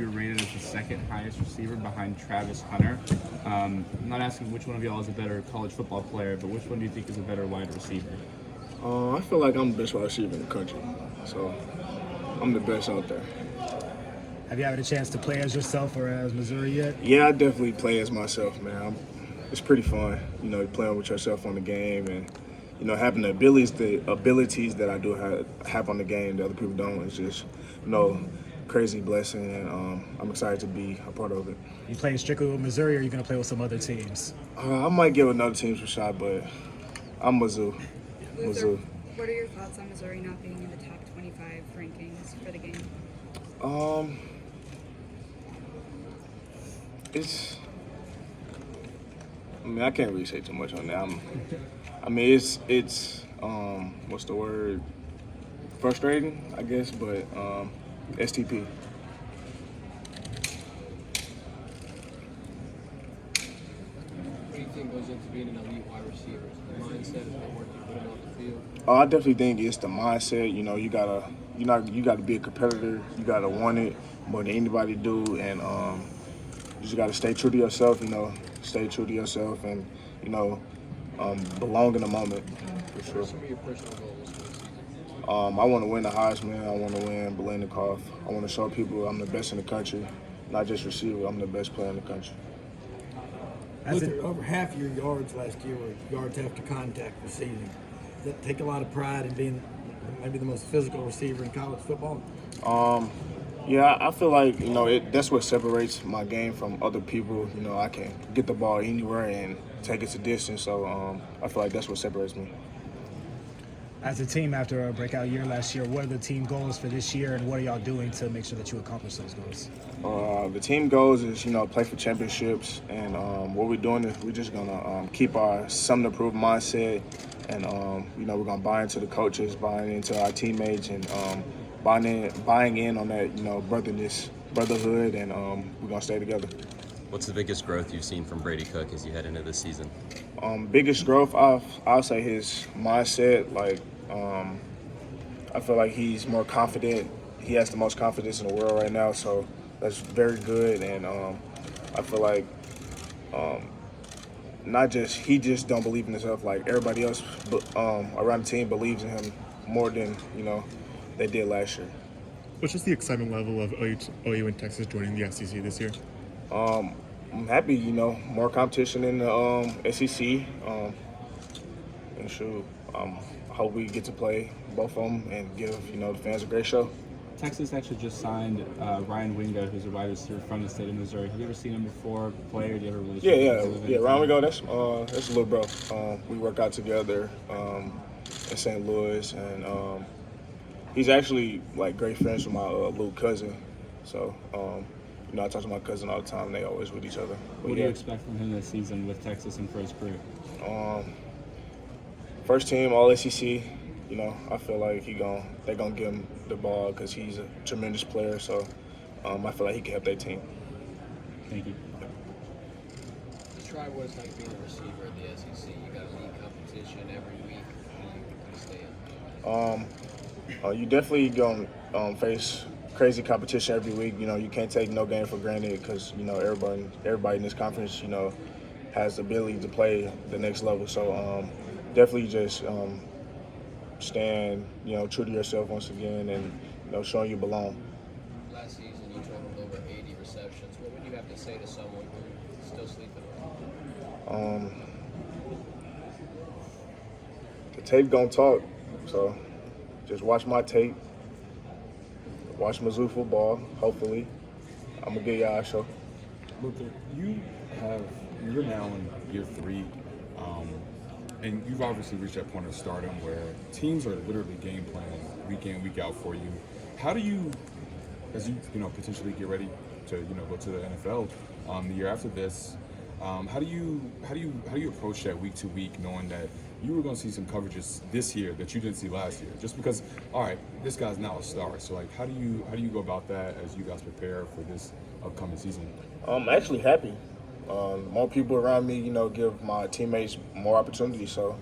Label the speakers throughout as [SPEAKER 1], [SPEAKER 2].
[SPEAKER 1] you were rated as the second highest receiver behind Travis Hunter. I'm not asking which one of y'all is a better college football player, but which one do you think is a better wide receiver?
[SPEAKER 2] I feel like I'm the best wide receiver in the country, so I'm the best out there.
[SPEAKER 3] Have you had a chance to play as yourself or as Missouri yet?
[SPEAKER 2] Yeah, I definitely play as myself, man. It's pretty fun, playing with yourself on the game and, having the abilities that I do have on the game that other people don't. It's just, crazy blessing, and I'm excited to be a part of it.
[SPEAKER 3] You playing strictly with Missouri, or are you going to play with some other teams?
[SPEAKER 2] I might give another team a shot, but I'm Mizzou.
[SPEAKER 4] What are your thoughts on Missouri not being in the top 25 rankings for the game?
[SPEAKER 2] I can't really say too much on that. It's what's the word? Frustrating, I guess, but STP.
[SPEAKER 5] What do you think goes into being an elite wide receiver? The mindset is what work you put him on the field.
[SPEAKER 2] I definitely think it's the mindset. You gotta be a competitor. You gotta want it more than anybody do, and you just gotta stay true to yourself. Stay true to yourself, and belong in the moment. For sure.
[SPEAKER 5] What are some of your personal goals for the season?
[SPEAKER 2] I want to win the Heisman. I want to win Biletnikoff. I want to show people I'm the best in the country, not just receiver. I'm the best player in the country.
[SPEAKER 6] Over half your yards last year were yards after contact receiving. Does that take a lot of pride in being maybe the most physical receiver in college football?
[SPEAKER 2] Yeah, I feel like that's what separates my game from other people. I can get the ball anywhere and take it to distance. So I feel like that's what separates me.
[SPEAKER 3] As a team, after a breakout year last year, what are the team goals for this year, and what are y'all doing to make sure that you accomplish those goals?
[SPEAKER 2] The team goals is play for championships, and what we're doing is we're just gonna keep our something to prove mindset, and we're gonna buy into the coaches, buying into our teammates, and buying in on that brotherhood, and we're gonna stay together.
[SPEAKER 7] What's the biggest growth you've seen from Brady Cook as you head into this season?
[SPEAKER 2] Biggest growth, I'll say his mindset. I feel like he's more confident. He has the most confidence in the world right now, so that's very good. And I feel like he just don't believe in himself like everybody else, but around the team believes in him more than they did last year.
[SPEAKER 8] What's just the excitement level of OU and Texas joining the SEC this year?
[SPEAKER 2] I'm happy, more competition in the SEC. And shoot, I hope we get to play both of them and give the fans a great show.
[SPEAKER 1] Texas actually just signed Ryan Wingo, who's a wide receiver from the state of Missouri. Have you ever seen him before play, or do you ever really?
[SPEAKER 2] Yeah. Ryan Wingo, that's a little bro. We work out together in St. Louis, and he's actually like great friends with my little cousin. So. I talk to my cousin all the time. They always with each other.
[SPEAKER 1] What do you expect from him this season with Texas and for his career?
[SPEAKER 2] First team, all SEC. I feel like they're gonna give him the ball because he's a tremendous player. So I feel like he can help their team.
[SPEAKER 1] Thank you.
[SPEAKER 5] Describe what it's like being a receiver in the SEC. You got elite competition every week. How do you stay up?
[SPEAKER 2] You definitely gonna face crazy competition every week. You can't take no game for granted because everybody in this conference has the ability to play the next level. So definitely just stand true to yourself once again, and showing you belong.
[SPEAKER 5] Last season you totaled over 80 receptions. What would you have to say to someone who's still sleeping around?
[SPEAKER 2] The tape gonna talk, so just watch my tape. Watch Mizzou football, hopefully. I'm going to give y'all a show.
[SPEAKER 9] Luther, you're now in year 3, and you've obviously reached that point of stardom where teams are literally game planning week in, week out for you. How do you, as you potentially get ready to go to the NFL the year after this, how do you approach that week to week, knowing that you were going to see some coverages this year that you didn't see last year? Just because, all right, this guy's now a star. So, how do you go about that as you guys prepare for this upcoming season?
[SPEAKER 2] I'm actually happy. More people around me, give my teammates more opportunities. So,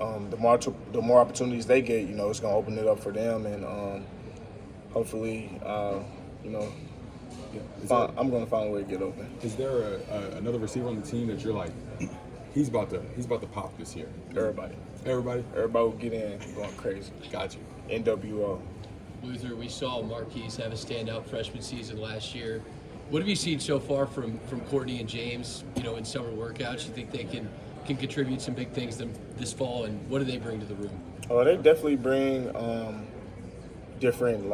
[SPEAKER 2] the more opportunities they get, it's going to open it up for them, and hopefully, I'm going to find a way to get open.
[SPEAKER 9] Is there another receiver on the team that you're like, he's about to pop this year?
[SPEAKER 2] Everybody will get in going crazy.
[SPEAKER 9] Got you.
[SPEAKER 2] NWO.
[SPEAKER 5] Luther, we saw Marquise have a standout freshman season last year. What have you seen so far from Courtney and James, in summer workouts? You think they can contribute some big things this fall, and what do they bring to the room?
[SPEAKER 2] Oh, they definitely bring different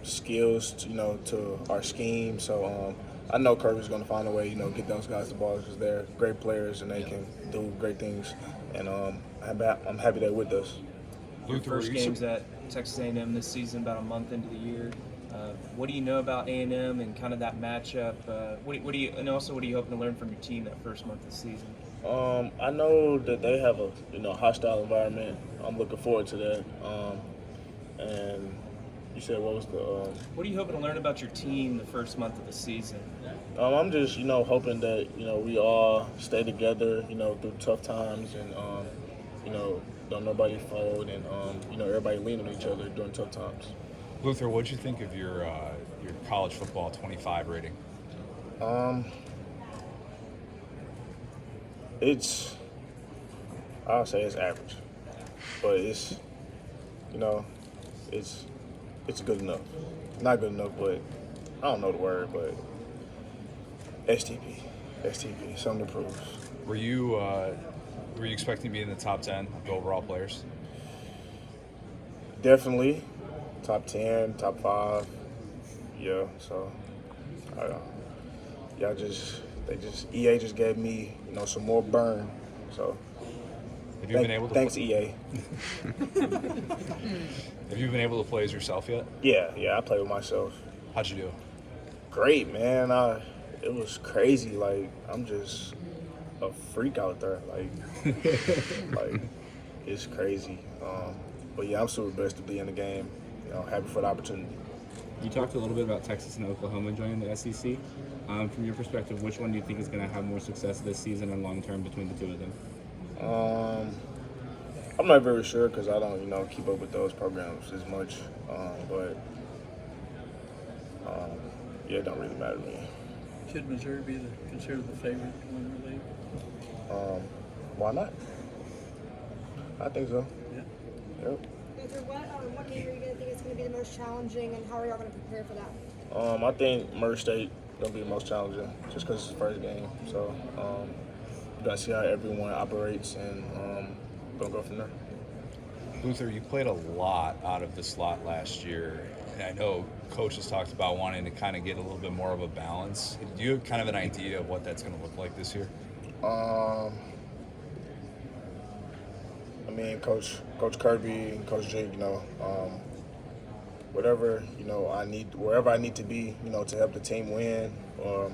[SPEAKER 2] skills, to our scheme. So I know Kirby's going to find a way, get those guys the ball because they're great players and they can do great things. And I'm happy they're with us.
[SPEAKER 10] Your first game's at Texas A&M this season, about a month into the year. What do you know about A&M and kind of that matchup? What do you hoping to learn from your team that first month of the season?
[SPEAKER 2] I know that they have a hostile environment. I'm looking forward to that. And you said what was the?
[SPEAKER 10] What are you hoping to learn about your team the first month of the season?
[SPEAKER 2] I'm just hoping that we all stay together through tough times and don't nobody fold and everybody lean on each other during tough times.
[SPEAKER 11] Luther, what'd you think of your college football 25 rating?
[SPEAKER 2] I'll say it's average, but it's good enough. Not good enough, but I don't know the word, but STP, something to prove.
[SPEAKER 11] Were you expecting to be in the top 10 of the overall players?
[SPEAKER 2] Definitely, top 10, top 5. Yeah, so EA just gave me some more burn. So
[SPEAKER 11] Have you been able to
[SPEAKER 2] thanks EA.
[SPEAKER 11] Have you been able to play as yourself yet?
[SPEAKER 2] Yeah, I play with myself.
[SPEAKER 11] How'd you do?
[SPEAKER 2] Great, man. It was crazy. I'm just a freak out there. It's crazy. But yeah, I'm super blessed to be in the game. Happy for the opportunity.
[SPEAKER 1] You talked a little bit about Texas and Oklahoma joining the SEC. From your perspective, which one do you think is going to have more success this season and long term between the two of them?
[SPEAKER 2] I'm not very sure because I don't, keep up with those programs as much. But it don't really matter to me.
[SPEAKER 6] Should Missouri be considered the favorite to win the league?
[SPEAKER 2] Why not? I think so.
[SPEAKER 6] Yeah.
[SPEAKER 2] Yep.
[SPEAKER 12] Luther, what game are you going to think is going to be the most challenging, and how are y'all going to prepare for that?
[SPEAKER 2] I think Murray State going to be the most challenging just because it's the first game. So you got to see how everyone operates and going to go from there.
[SPEAKER 11] Luther, you played a lot out of the slot last year. And I know coaches talked about wanting to kind of get a little bit more of a balance. Do you have kind of an idea of what that's going to look like this year?
[SPEAKER 2] Coach Kirby and Coach Jake, whatever, wherever I need to be, to help the team win or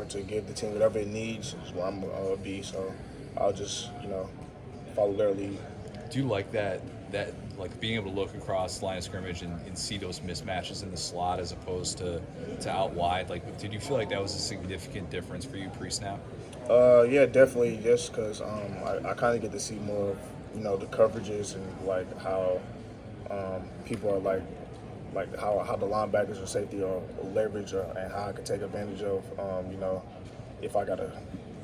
[SPEAKER 2] to give the team whatever it needs is where I'm going to be. So I'll just, follow their lead.
[SPEAKER 11] Do you like that like being able to look across the line of scrimmage and see those mismatches in the slot as opposed to out wide? Did you feel like that was a significant difference for you pre-snap?
[SPEAKER 2] Yeah, definitely. Just because I kind of get to see more of, the coverages and how people are how the linebackers or safety or leverage and how I could take advantage of, if I got to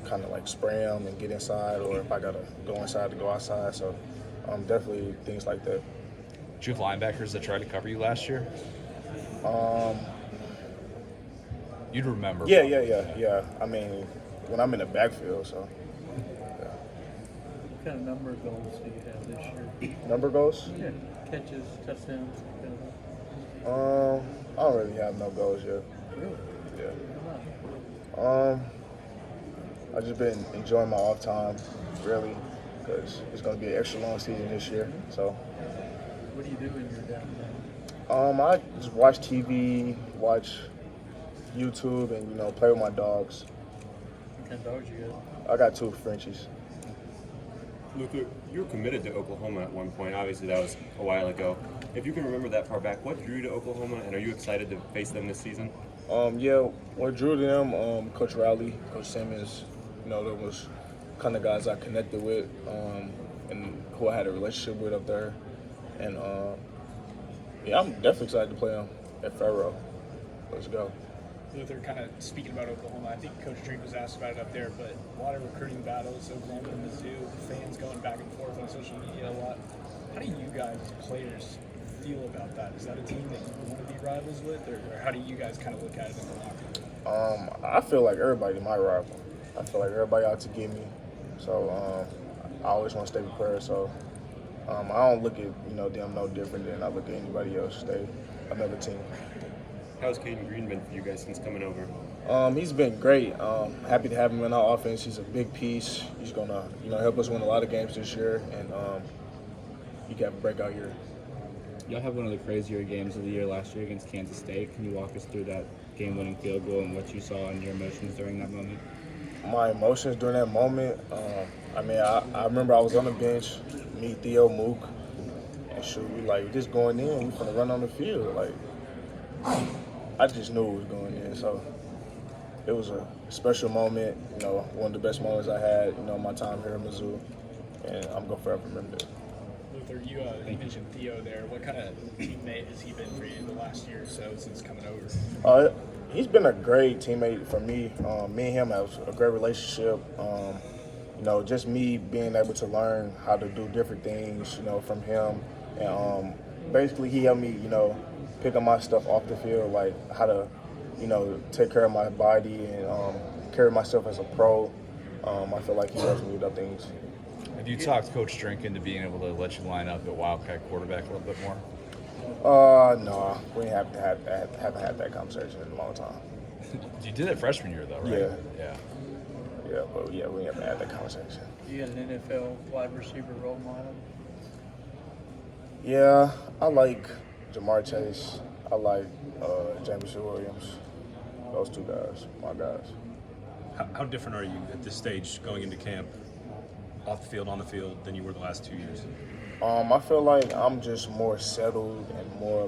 [SPEAKER 2] kind of spray them and get inside or if I got to go inside to go outside. So definitely things like that.
[SPEAKER 11] Did you have linebackers that tried to cover you last year? You'd remember.
[SPEAKER 2] Yeah. When I'm in the backfield, so. Yeah.
[SPEAKER 6] What kind of number of goals do you have this year?
[SPEAKER 2] Number goals?
[SPEAKER 6] Yeah, catches, touchdowns.
[SPEAKER 2] I don't really have no goals yet.
[SPEAKER 6] Really?
[SPEAKER 2] Yeah. I've just been enjoying my off time, really, because it's going to be an extra long season this year. So.
[SPEAKER 6] What do you do when you're down there?
[SPEAKER 2] I just watch TV, watch YouTube, and play with my dogs.
[SPEAKER 6] What kind of dogs you got?
[SPEAKER 2] I got 2 Frenchies.
[SPEAKER 13] Luther, you were committed to Oklahoma at one point. Obviously, that was a while ago. If you can remember that far back, what drew you to Oklahoma, and are you excited to face them this season?
[SPEAKER 2] Yeah, what drew to them, Coach Riley, Coach Simmons, there was kind of guys I connected with and who I had a relationship with up there. And, I'm definitely excited to play them at Faro. let's go.
[SPEAKER 3] Luther, kind of speaking about Oklahoma, I think Coach Drink was asked about it up there, but a lot of recruiting battles, Oklahoma and Mizzou, the fans going back and forth on social media a lot. How do you guys as players feel about that? Is that a team that you want to be rivals with, or how do you guys kind of look at it in the locker room?
[SPEAKER 2] I feel like everybody my rival. I feel like everybody out to get me. So I always want to stay prepared. So I don't look at them no different than I look at anybody else. They another team.
[SPEAKER 13] How's Caden Green been for you guys since coming over?
[SPEAKER 2] He's been great. Happy to have him in our offense. He's a big piece. He's gonna help us win a lot of games this year, and he got a breakout year.
[SPEAKER 1] Y'all have one of the crazier games of the year last year against Kansas State. Can you walk us through that game-winning field goal and what you saw and your emotions during that moment?
[SPEAKER 2] My emotions during that moment, I remember I was on the bench, me, Theo, Mook, and shoot, we just going in, we finna run on the field. I just knew it was going in, so it was a special moment, one of the best moments I had, my time here in Mizzou, and I'm gonna forever remember it.
[SPEAKER 3] Luther, you mentioned Theo there. What kind of teammate has he been for you in the last year or so since coming over?
[SPEAKER 2] He's been a great teammate for me. Me and him have a great relationship. Just me being able to learn how to do different things, from him. And basically he helped me, pick up my stuff off the field, like how to, take care of my body and carry myself as a pro. I feel like he helps me with other things.
[SPEAKER 11] Have you talked Coach Drink into being able to let you line up at Wildcat quarterback a little bit more?
[SPEAKER 2] No, we haven't had that conversation in a long time.
[SPEAKER 11] You did it freshman year, though, right?
[SPEAKER 2] Yeah. Yeah, but we haven't had that conversation.
[SPEAKER 14] You got an NFL wide receiver role model?
[SPEAKER 2] Yeah, I like Jamar Chase. I like James Williams. Those two guys, my guys.
[SPEAKER 15] How different are you at this stage going into camp, off the field, on the field, than you were the last 2 years?
[SPEAKER 2] I feel like I'm just more settled and more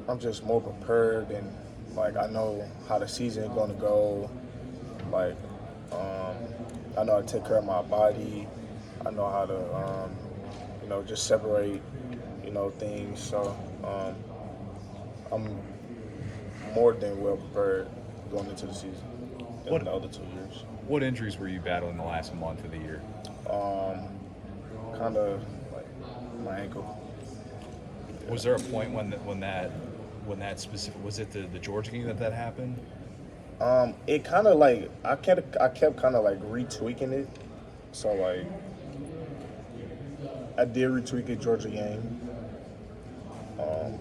[SPEAKER 2] I'm just more prepared and I know how the season is going to go. I know how to take care of my body. I know how to, just separate, things. So I'm more than well prepared going into the season than the other 2 years.
[SPEAKER 11] What injuries were you battling the last month of the year?
[SPEAKER 2] Kind of my ankle.
[SPEAKER 11] Was there a point when that specific, was it the Georgia game that happened?
[SPEAKER 2] It kind of I kept kind of retweaking it. So I did retweak the Georgia game.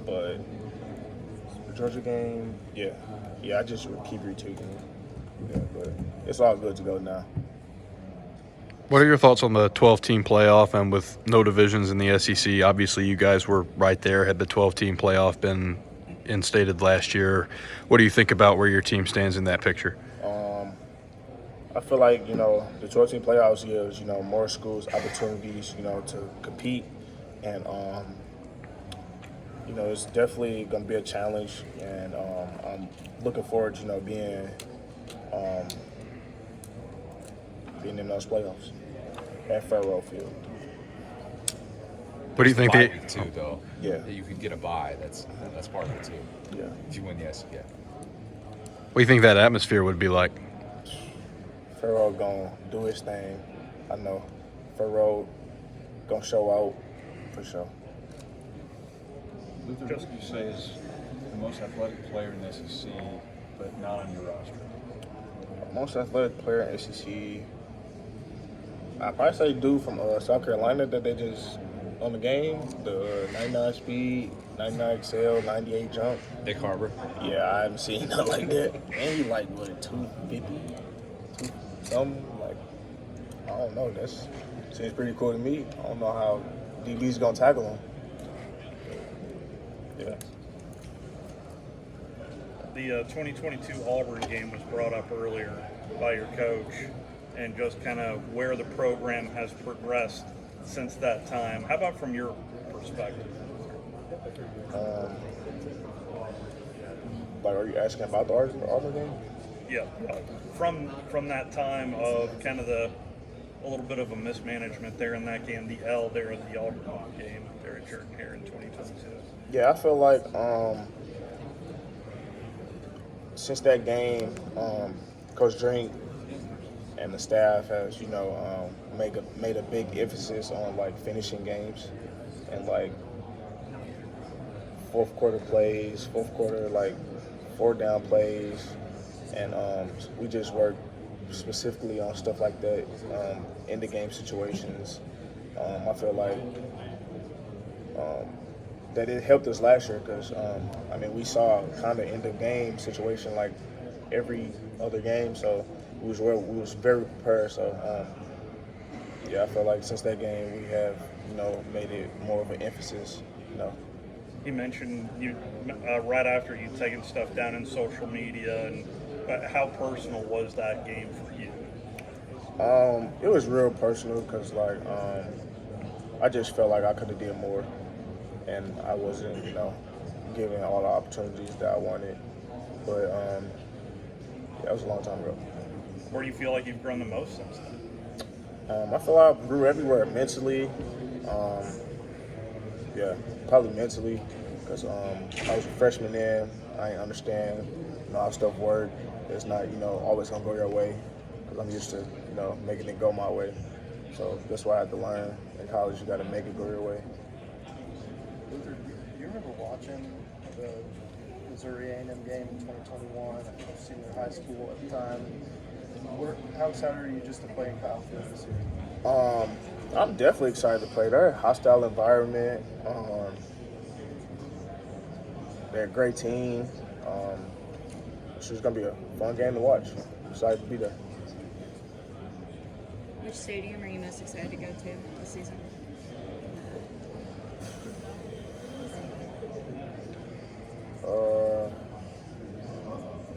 [SPEAKER 2] But the Georgia game, yeah, I just would keep retweaking it. Yeah, but it's all good to go now.
[SPEAKER 16] What are your thoughts on the 12-team playoff and with no divisions in the SEC? Obviously, you guys were right there. Had the 12-team playoff been instated last year, what do you think about where your team stands in that picture?
[SPEAKER 2] I feel like, the 12-team playoffs gives, more schools opportunities, to compete. And, it's definitely going to be a challenge. And I'm looking forward to, being in those playoffs at Fairrow Field.
[SPEAKER 16] What do you think?
[SPEAKER 11] Bye week too, though.
[SPEAKER 2] Yeah.
[SPEAKER 11] That you could get a bye. That's part of it too.
[SPEAKER 2] Yeah.
[SPEAKER 11] If you win the SEC.
[SPEAKER 16] What do you think that atmosphere would be like?
[SPEAKER 2] Fairrow gonna do his thing. I know. Fairrow gonna show out for sure.
[SPEAKER 17] Luther, what would you say is the most athletic player in the SEC, but not on your roster?
[SPEAKER 2] Most athletic player in SEC, I'd probably say dude from South Carolina that they just on the game, the 99 speed, 99 excel, 98 jump.
[SPEAKER 11] Nick Harbor.
[SPEAKER 2] Yeah, I haven't seen nothing like that. And he 250, something I don't know. That seems pretty cool to me. I don't know how DB's gonna tackle him. Yeah.
[SPEAKER 18] The 2022 Auburn game was brought up earlier by your coach, and just kind of where the program has progressed since that time. How about from your perspective?
[SPEAKER 2] Are you asking about the Auburn game?
[SPEAKER 18] Yeah. From that time of kind of a little bit of a mismanagement there in that game, the L there at the Auburn game there at Jordan here in 2022.
[SPEAKER 2] Yeah, I feel like since that game, Coach Drink and the staff has, made a big emphasis on like finishing games and like fourth quarter plays, fourth quarter like 4-down plays, and we just work specifically on stuff like that in the game situations. I feel like that it helped us last year because we saw kind of in the game situation like every other game, so we was very prepared. So I feel like since that game we have made it more of an emphasis.
[SPEAKER 18] You mentioned you right after you'd taken stuff down in social media, and how personal was that game for you?
[SPEAKER 2] It was real personal because I just felt like I could have did more, and I wasn't given all the opportunities that I wanted. But that was a long time ago.
[SPEAKER 18] Where do you feel like you've grown the most since then?
[SPEAKER 2] I feel like I grew everywhere mentally. Probably mentally, because I was a freshman then. I didn't understand how stuff worked. It's not always gonna go your way, because I'm used to making it go my way. So that's why I had to learn in college. You got to make it go your way.
[SPEAKER 19] Do you remember watching the Missouri A&M game in 2021? I was senior high school at the time. How excited are you just to play in Kyle Field this year?
[SPEAKER 2] I'm definitely excited to play there. Hostile environment. They're a great team. It's just gonna be a fun game to watch. Excited to be there.
[SPEAKER 4] Which stadium are you most excited to go to this season?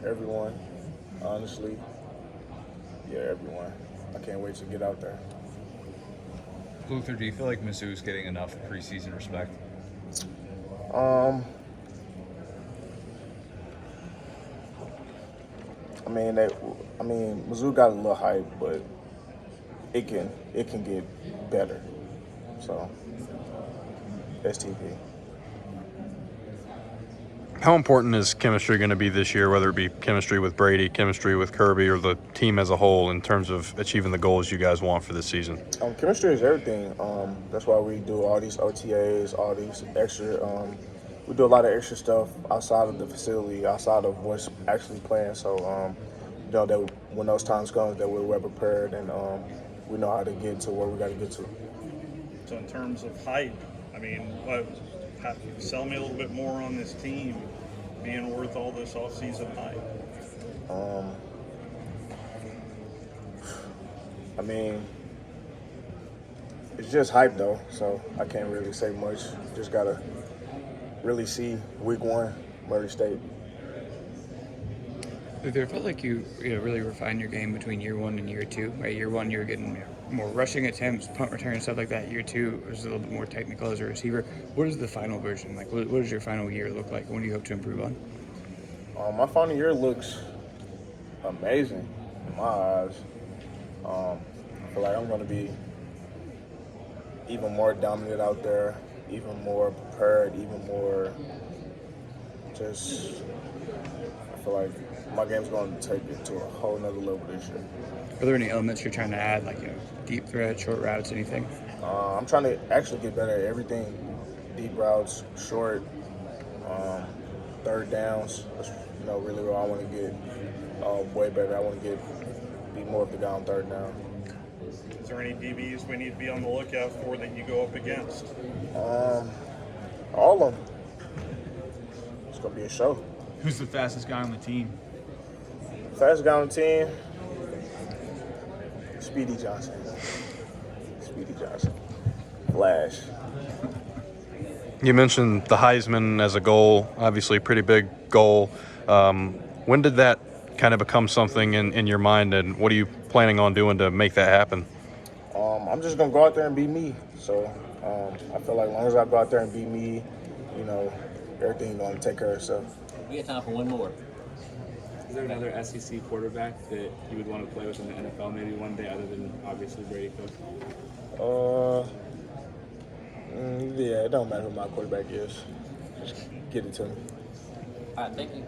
[SPEAKER 2] Everyone, honestly. Yeah, everyone. I can't wait to get out there.
[SPEAKER 11] Luther, do you feel like Mizzou's getting enough preseason respect?
[SPEAKER 2] Mizzou got a little hype, but it can get better. So, STP.
[SPEAKER 16] How important is chemistry going to be this year, whether it be chemistry with Brady, chemistry with Kirby, or the team as a whole in terms of achieving the goals you guys want for this season?
[SPEAKER 2] Chemistry is everything. That's why we do all these OTAs, all these extra. We do a lot of extra stuff outside of the facility, outside of what's actually playing. So, that when those times come, that we're well prepared and we know how to get to where we got to get to.
[SPEAKER 18] So in terms of hype, sell me a little bit more on this team being worth all this off-season hype.
[SPEAKER 2] It's just hype though, so I can't really say much. Just gotta really see week 1, Murray State.
[SPEAKER 20] Luther, it felt like you really refined your game between year 1 and year 2. Right, year 1 you were getting more rushing attempts, punt return, stuff like that. Year 2 was a little bit more technical as a receiver. What is the final version like? What does your final year look like? What do you hope to improve on?
[SPEAKER 2] My final year looks amazing in my eyes. I feel like I'm going to be even more dominant out there, even more prepared, even more just. I feel like my game's going to take it to a whole nother level this year.
[SPEAKER 20] Are there any elements you're trying to add, like deep threat, short routes, anything?
[SPEAKER 2] I'm trying to actually get better at everything. Deep routes, short, third downs. That's really where I want to get way better. I want to be more of the guy on third down.
[SPEAKER 18] Is there any DBs we need to be on the lookout for that you go up against?
[SPEAKER 2] All of them. It's going to be a show.
[SPEAKER 3] Who's the fastest guy on the team?
[SPEAKER 2] Fastest guy on the team? Speedy Johnson. Flash.
[SPEAKER 16] You mentioned the Heisman as a goal, obviously a pretty big goal. When did that kind of become something in your mind, and what are you planning on doing to make that happen?
[SPEAKER 2] I'm just going to go out there and be me. So I feel like as long as I go out there and be me, everything's going to take care of itself.
[SPEAKER 1] We have time for one more. Is there another SEC quarterback that you would want to play with in the NFL maybe one day, other than obviously Brady Cook?
[SPEAKER 2] Yeah, it don't matter who my quarterback is. Get it to me.
[SPEAKER 10] All right, thank you.